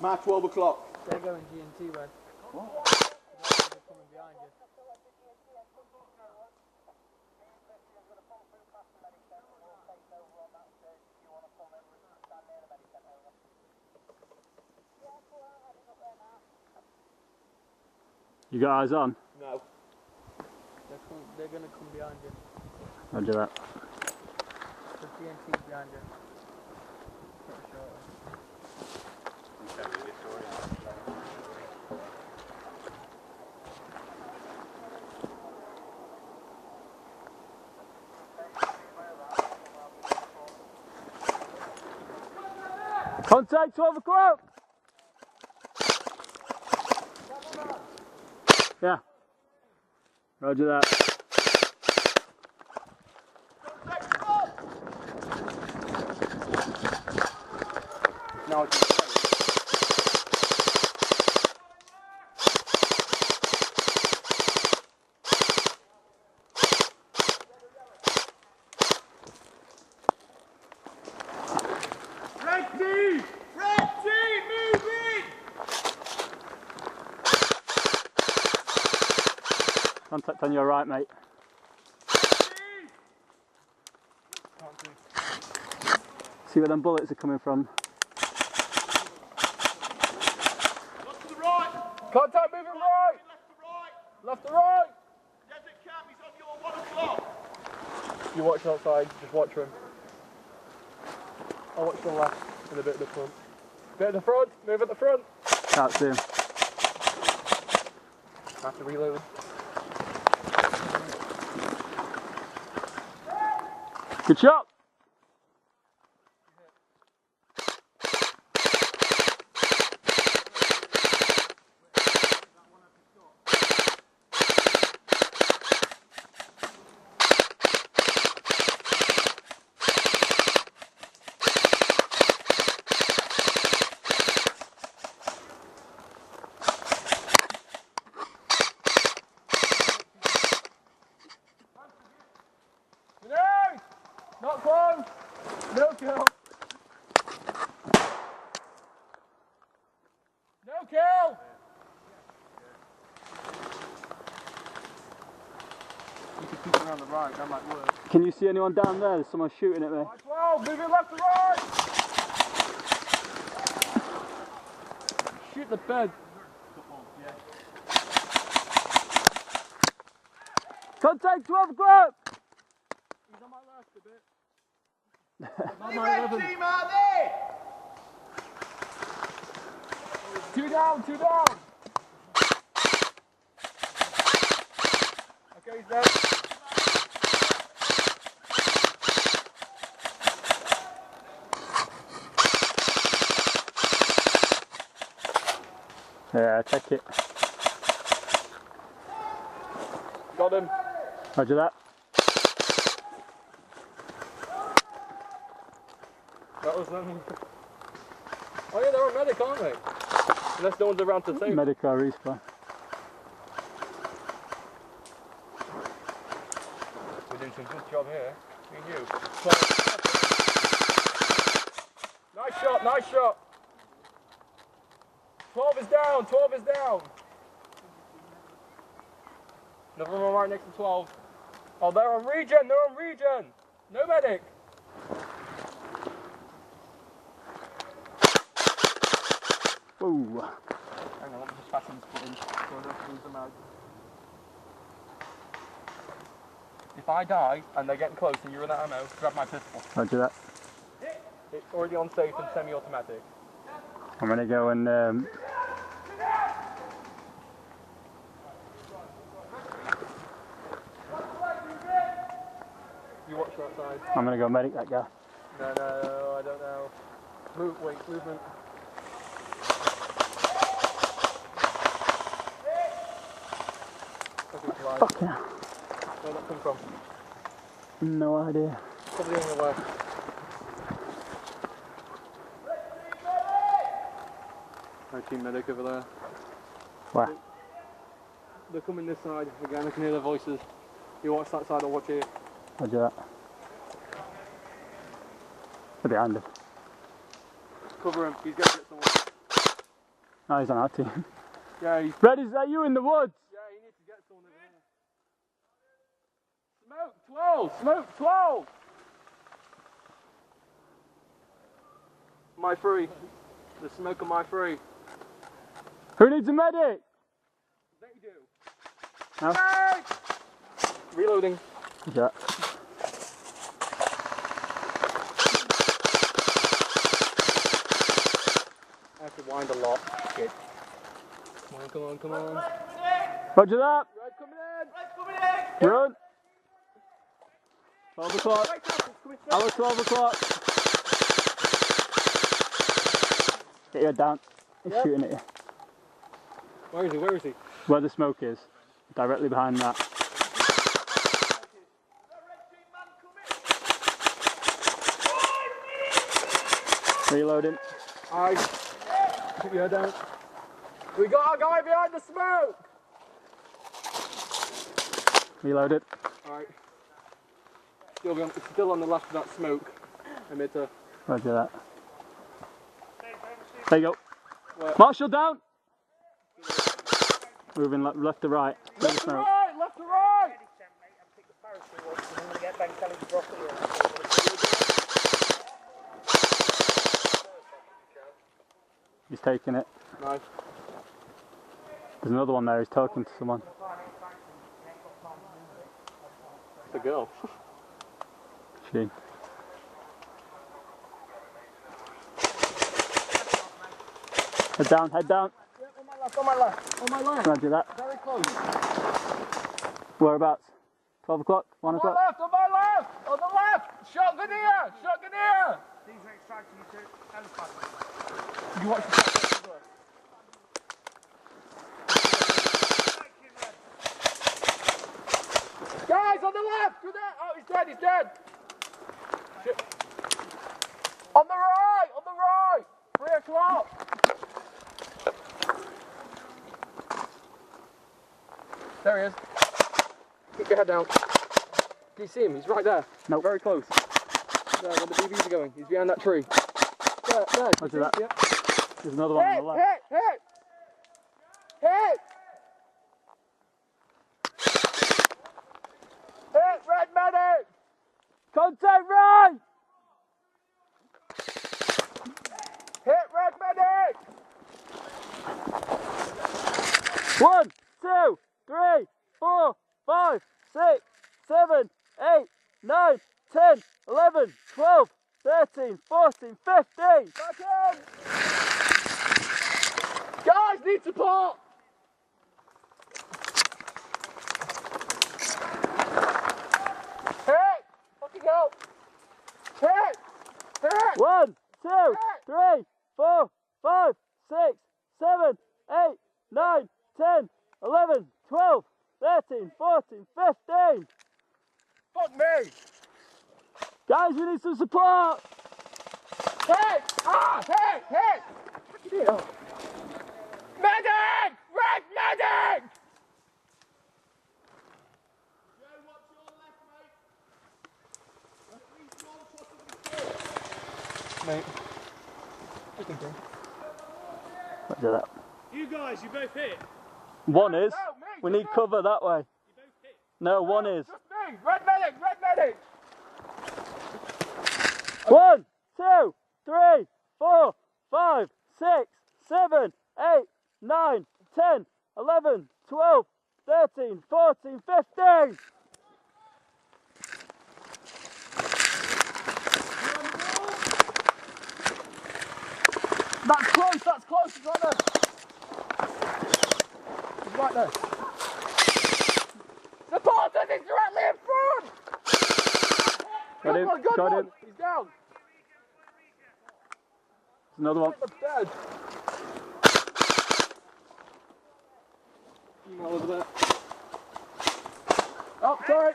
Mark 12 o'clock. They're going G&T, man. What? They're coming behind you. You got eyes on? No. They're going to come behind you. Roger that. The G&T's behind you. Pretty sure. Contact 12 o'clock! Yeah. Roger that. Now it's Red team, moving! Contact on your right, mate. See where them bullets are coming from. Look to the right! Contact moving right! Left to right! Left to right! Desert Camp, he's on your 1 o'clock! You watch outside, just watch him. I'll watch the left and a bit at the front. Bit at the front, move at the front. Can't see him. I have to reload. Good shot! Not close! No kill! No kill! You can keep it around the right, that might work. Can you see anyone down there? There's someone shooting at me. Right 12, moving left to right! Shoot the bed. Contact 12 o'clock! He's on my left a bit. Any red team out there? Two down, two down! Okay, he's dead. Yeah, take it. Got him. Roger that. That was them. Oh yeah, they're on medic, aren't they? Unless no one's around to save. Medical respawn. We're doing some good job here. Me and you. Nice shot, nice shot. 12 is down, 12 is down. Another one right next to 12. Oh, they're on regen, they're on regen. No medic. Ooh. Hang on, let me just fasten this button so I don't lose them out. If I die and they're getting close and you run out of ammo, grab my pistol. Roger that. It's already on safe and semi-automatic. I'm gonna go and You watch that side. I'm gonna go medic that guy. No, I don't know. Move, wait, movement. Fuck yeah. Where'd that come from? No idea. Probably on the left. My team medic over there. Where? They're coming this side again, I can hear their voices. You watch that side, I'll watch here. Roger that. They're behind him. Cover him, he's going to get someone. No, he's on our team. Yeah, he's... Red, is that you in the woods? Yeah, he needs to get someone over there. Smoke 12! Smoke 12! My free. The smoke on my free. Who needs a medic? They do. No? Hey! Reloading. Yeah. I have to wind a lot. Shit. Come on, come on. Roger that. Red coming in! Red's coming in! Run. 12 o'clock. Hour 12 o'clock. Get your head down. He's shooting at you. Where is he? Where is he? Where the smoke is. Directly behind that. Reloading. Eyes. Keep your head down. We got a guy behind the smoke! Reloaded. Alright. Still on the left of that smoke. Emitter. Roger that. There you go. Where? Marshall down. Moving left to right. Left to right! Left to right! He's taking it. Nice. There's another one there. He's talking to someone. It's a girl. She. Head down. Head down. Yep, on my left, on my left, on my left. Roger that. Very close. Whereabouts? 12 o'clock? 1 o'clock? On my left! On the left! Shotgun here! Shotgun here! These are extracting you to Airsoft. You watch the Guys, on the left! Go there! Oh, he's dead, he's dead! Shit. On the right! On the right! 3 o'clock! There he is. Keep your head down. Can you see him? He's right there. Nope. Very close. There, where the BBs are going. He's behind that tree. There, there. Roger that. Yeah. There's another one on the left. Hit! Hit! Hit! Red medic! Contact right! Hit red medic! 1, 2, 3, 4, 5, 6, 7, 8, 9, 10, 11, 12, 13, 14, 15. Back in! Guys, need support! Hit! Fucking help! Hit! Hit! 1, 2, 3, 4, 5, 6, 7, 8, 9, 10, 11, 12, 13, 14, 15. Fuck me! Guys, we need some support. Hit! Ah! Hit! Hit! Fucking hell! Medic! Red medic! Joe, watch your left, mate. Mate. I can drink. Roger that. You guys, you both hit. One is. No, me, We just need me. cover that way. You both hit. No, one is. Just me! Red medic! Red medic! 1, 2, 3, 4, 5, 6, 7, 8, 9, 10, 11, 12, 13, 14, 15. That's close! That's close! He's right there! He's right there! Supporters! He's directly in front! Got him, Good got one! him. He's down! There's another one. He's dead! Over there. Oh, sorry!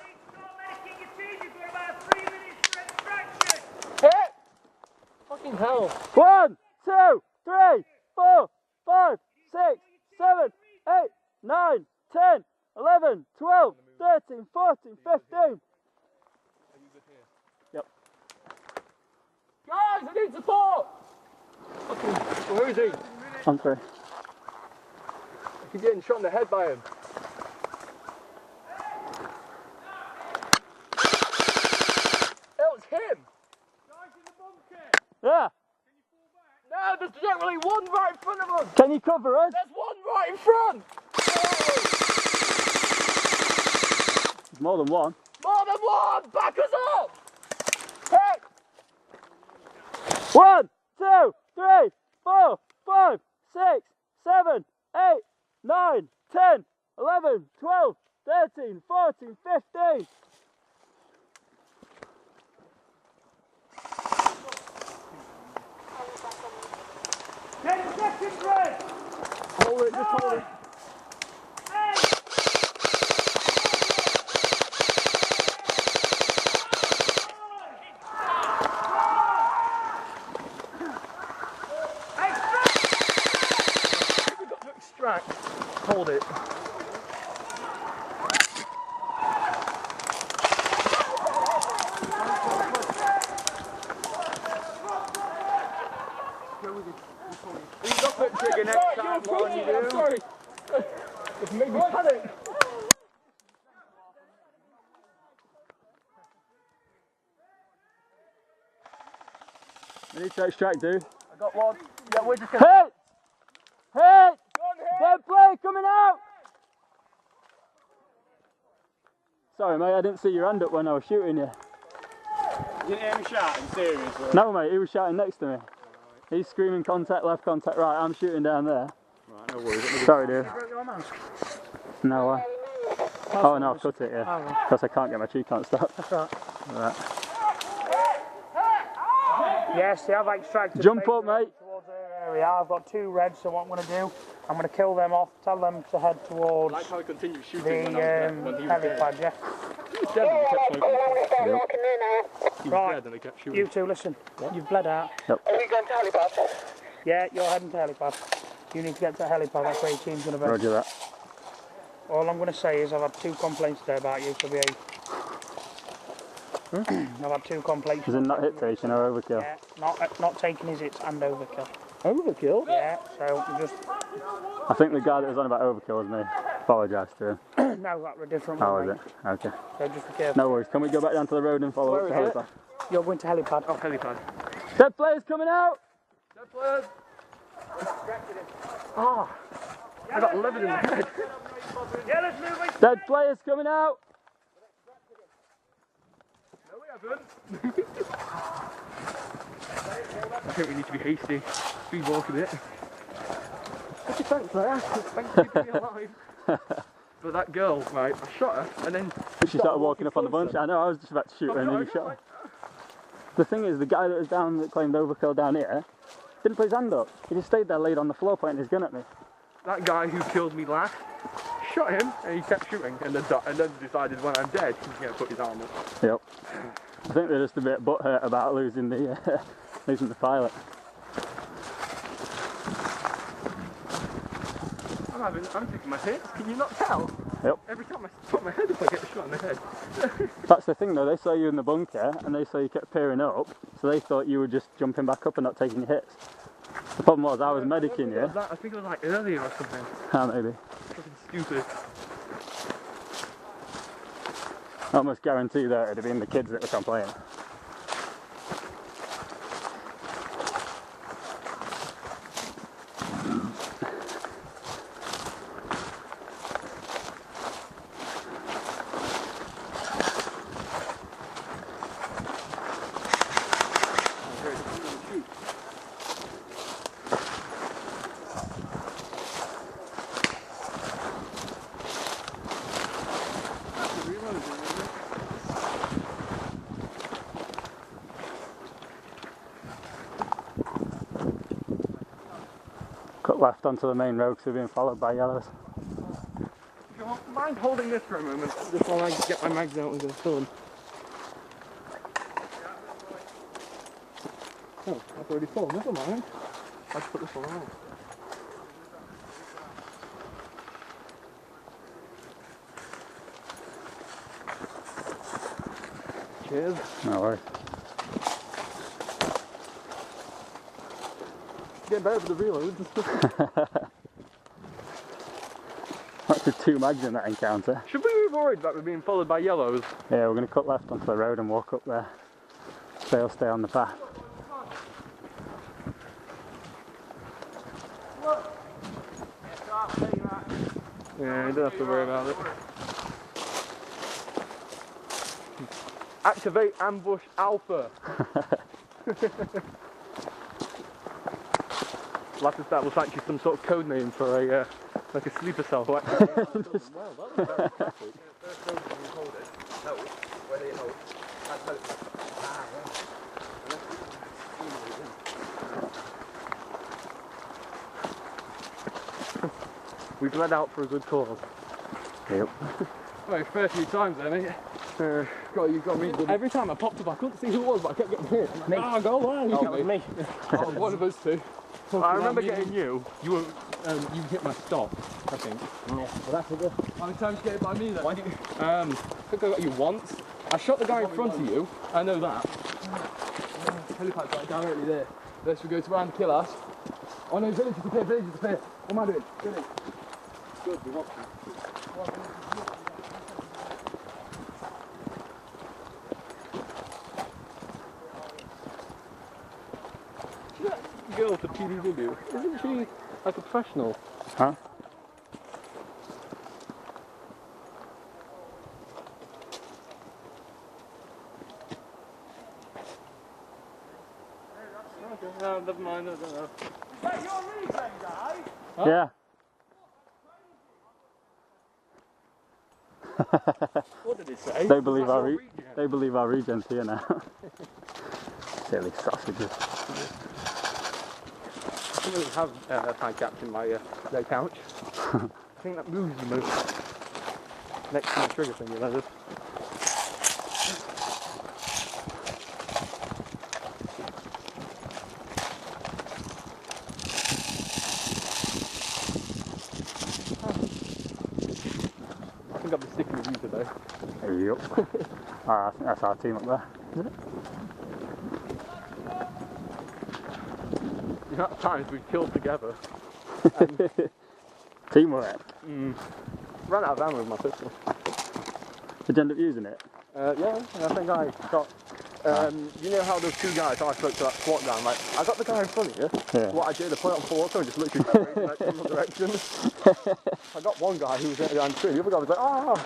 Hit! Fucking hell! 1, 2, 3, 4, 5, 6, 7, 8, 9, 10, 11, 12, 13, 14, 15. Guys, need support! Fucking, where is he? On three. I keep getting shot in the head by him. It was him! Yeah. No, there's generally one right in front of us! Can you cover us? There's one right in front! There's more than one. More than one! Back us up! Hey! 1, 2, 3, 4, 5, 6, 7, 8, 9, 10, 11, 12, 13, 14, 15. Hold it, just hold it. We've got to extract. Hold it. He's up at trigger next time, Lauren, you do. I'm sorry. It's made me panic. We need to extract, dude. I got one. Yeah, we're just gonna... Hit! Hit! Go on, hit! Dead play coming out! Sorry, mate, I didn't see your hand up when I was shooting you. You didn't hear me shouting, seriously? No, mate, he was shouting next to me. He's screaming contact left, contact right. I'm shooting down there. Right, no worries. Sorry, dude. No, why? Oh, no, I've cut it, yeah. Because I can't get my cheek on stop. That's right. Right. Yes, they have extracted. Jump up, mate. Towards their area. I've got 2 reds, so what I'm going to do, I'm going to kill them off, tell them to head towards I like how he continued the shooting when he was dead. helipad, yeah? He was dead and he kept shooting. Yep. He was Right. dead and he kept shooting. You two, listen. You've bled out. Yep. Are we going to helipad? Yeah, you're heading to helipad. You need to get to helipad, that's where your team's going to be. Roger that. All I'm going to say is I've had 2 complaints today about you, so behave. I've had 2 complaints. Is it not hit taking or overkill? Yeah, not taking his hits and overkill. Overkill? Yeah, so you just... I think the guy that was on about overkill was me. Apologise to him. No, that were a different How one, was mate. it? Okay. So just be careful. No worries. Can we go back down to the road and follow up the Where is helipad? You're going to helipad. Oh, helipad. Dead players coming out! Dead players. Ah, I got levered in the head. Yeah, let's move it. Dead players coming out! No, we haven't. I think we need to be hasty. Speed walk a bit. What's your thanks, man? Thanks for keeping me alive. But that girl, right, I shot her and then She started walking up on the bunch. I know, I was just about to shoot her and then you shot her. The thing is, the guy that was down that claimed overkill down here didn't put his hand up. He just stayed there laid on the floor pointing his gun at me. That guy who killed me last, shot him and he kept shooting and then decided when I'm dead he's going to put his arm up. Yep. I think they're just a bit butthurt about losing the pilot. I'm taking my hits, can you not tell? Yep. Every time I put my head up I get shot in the head. That's the thing though, they saw you in the bunker and they saw you kept peering up, so they thought you were just jumping back up and not taking your hits. The problem was I was medicing you. I think it was like earlier or something. Ah, maybe. Fucking stupid. I almost guarantee that it'd have been the kids that were complaining. Cut left onto the main road because we're being followed by yellows. If you don't mind holding this for a moment, just while I get my mags out and go film. Oh, I've already filmed, never mind. I'll just put this one on. Cheers. No worries. getting better with the reloads. That's with 2 mags in that encounter. Should we be worried that we're being followed by yellows? Yeah, we're going to cut left onto the road and walk up there. They'll stay on the path. Yeah, you don't have to worry about it. Activate ambush alpha. Latest that was actually some sort of code name for a like a sleeper cell. Well, that was very classic. We bled out for a good cause. Yep. Well, a fair few times there, mate. You got me. Every time I popped up, I couldn't see who it was, but I kept getting hit. Me. Oh, go away. That was me. Oh, one of us two. I remember getting you. You were, you hit my stop, I think. Yeah. Well, that's a good. How many times did you get it by me then? I think I got you once. I shot the guy in front of you. I know that. Helipad's right directly there. Let's go to around kill us. Oh no, village is appear, village is appear. What am I doing? Village. Good, we're watching. Girl to PDW, isn't she like a professional? Huh? No, never mind, I don't know. Is that your regen guy? Huh? Yeah. What did it say? They believe our regen's here now. Silly sausages. I don't really have time caps in my leg couch. I think that moves the most. Next to the trigger thing, you know this. I think I'll be sticking with you today. Yep. I think that's our team up there. Is it? The amount of times we've killed together. Teamwork. Ran out of ammo with my pistol. Did you end up using it? Yeah, I think I got. You know how those 2 guys I spoke to that squat down, like, I got the guy in front of you. Yeah. What I did, I put it on full auto and just literally sprayed in that one direction. I got one guy who was behind the tree, the other guy was like, ah!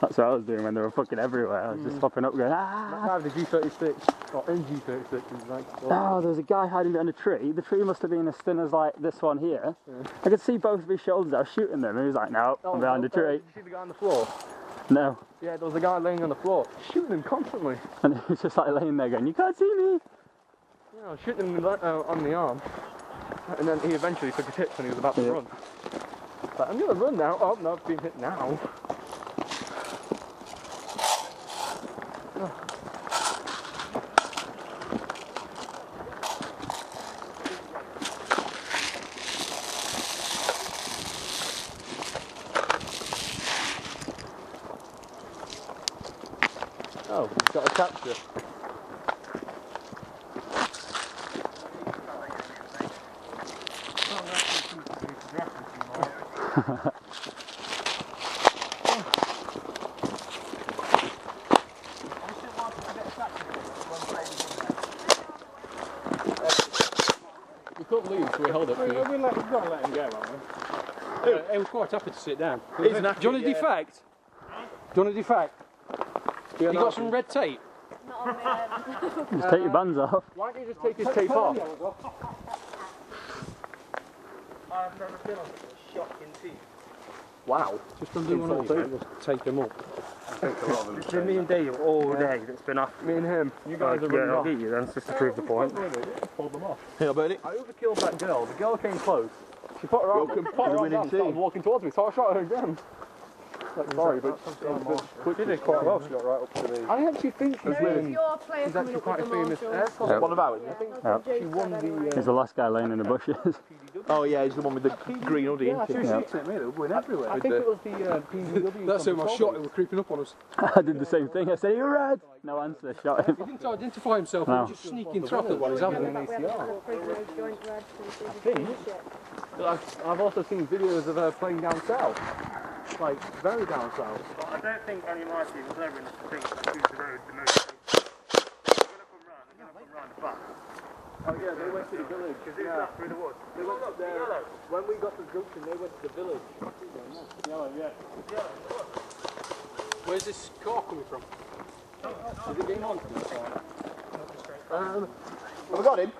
That's what I was doing when they were fucking everywhere. I was just popping up going, That ah! guy with the G36, or NG36, he was like, Oh, there was a guy hiding behind a tree. The tree must have been as thin as like this one here. Yeah. I could see both of his shoulders. I was shooting them and he was like, no, I'm behind the tree. Did you see the guy on the floor? No. Yeah, there was a guy laying on the floor, shooting him constantly. And he was just like laying there going, you can't see me. Yeah, I was shooting him on the arm. And then he eventually took his hits and he was about to run. But I'm gonna run now. Oh, no, I've been hit now. Oh, he's got a capture. We couldn't leave, so we held it for you. We've got to let him go, haven't we? He was quite happy to sit down. He's Do you want knackered, a defect? Do you want a defect? You got some red tape? Just take your bands off. Why don't you just take his tape off? I've never been on such a shocking team. Wow. Just undo one of these, mate, we'll take them up. It's been me and Dave all day that's been off. Me and him. You guys are running I'll off. get you then, just to prove the point. Pulled them off. Here, Bernie. I overkilled that girl. The girl came close. She put her arm up, and started walking towards me, so I shot her again. Sorry, but She did quite well, she got right up to the... I actually think she's Your player coming up quite a with the famous marshals. Airsoft. One of ours. She won the... He's the last guy laying in the bushes. Oh yeah, he's the one with the green hoodie. Yeah, isn't he? she shoots at me, they're going everywhere. I think it was the PVW. That's who I shot, who were creeping up on us. I did the same thing. I said, "You're red." No answer. Shot him. He didn't identify himself, No. he was just sneaking through while he's having an ACR. I've also seen videos of her playing down south. Like, very down south. But I don't think any of my team was ever enough to think that choose the road the most. They're going to come round the back. Oh yeah, they went to the village. Yeah. Through the woods. They went up there. When we got to the junction, they went to the village. Yellow, yeah. Where's this car coming from? Is it getting on? Have I got him?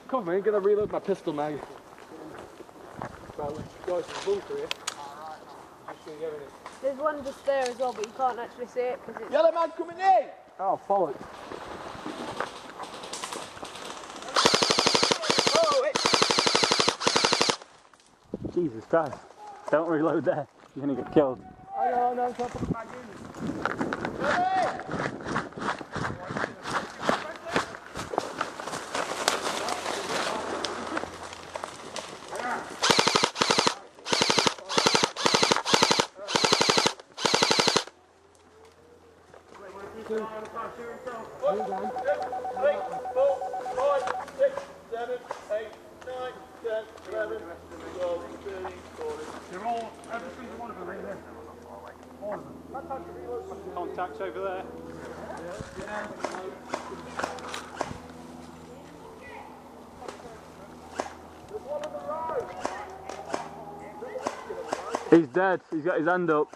Come on, man, gonna reload my pistol mag. Guys, there's a bunker here. There's one just there as well, but you can't actually see it because it's... Yellow man coming in! Oh, follow it. Jesus Christ! Don't reload there. You're gonna get killed. I know, I'm trying to put the mag Contacts over there. He's dead. He's got his hand up.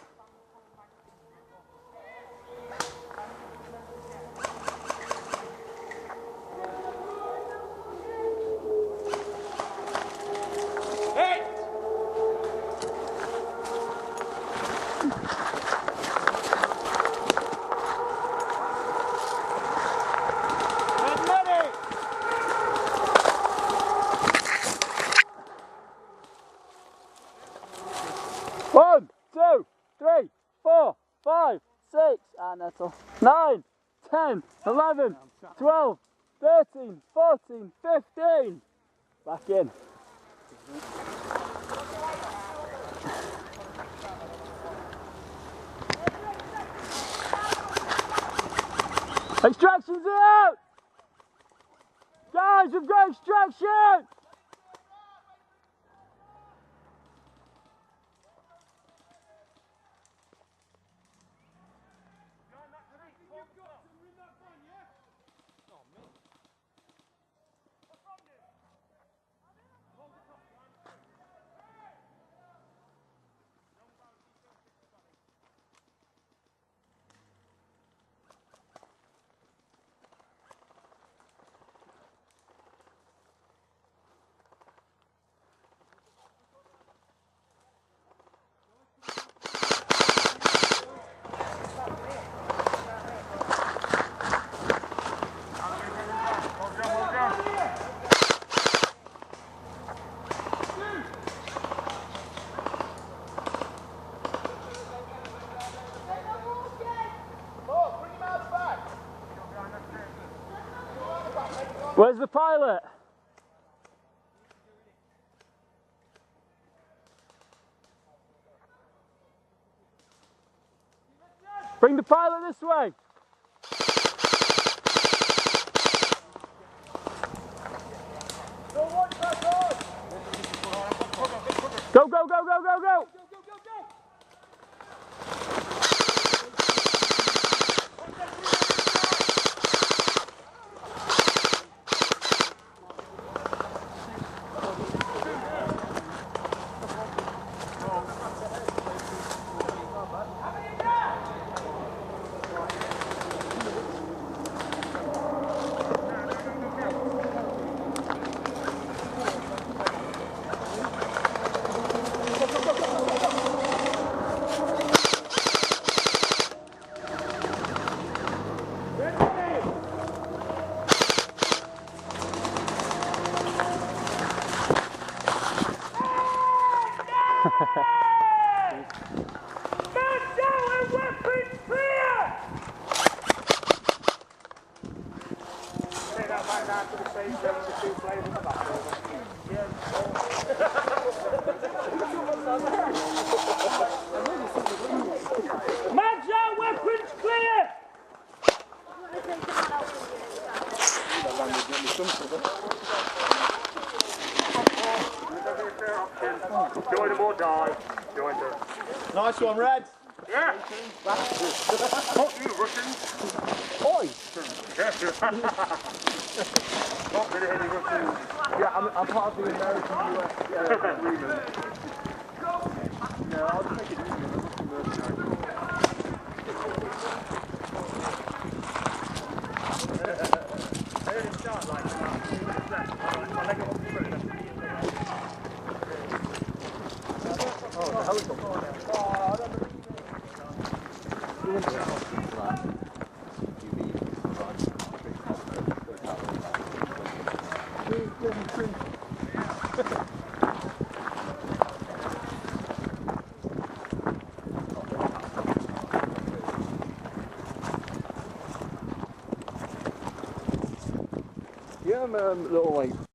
One, two, three, 4, 5, 6, that's all. 9, 10, 11, 12, 13, 14, 15. Back in. Extraction's out! Guys, we've got extraction! Where's the pilot? Bring the pilot this way. Go, go, go, go, go, go! take that back down to the stage there with the two players in the back. Mags out, weapons clear! Join them or die. Join them. Nice one, Red. Yeah! Fuck you, Russians! Oi! Not really any Russians. Yeah, I'm part of the American US agreement. No, I'll just make it easier. I heard it start like 2 minutes left. My leg up through. Yeah, little like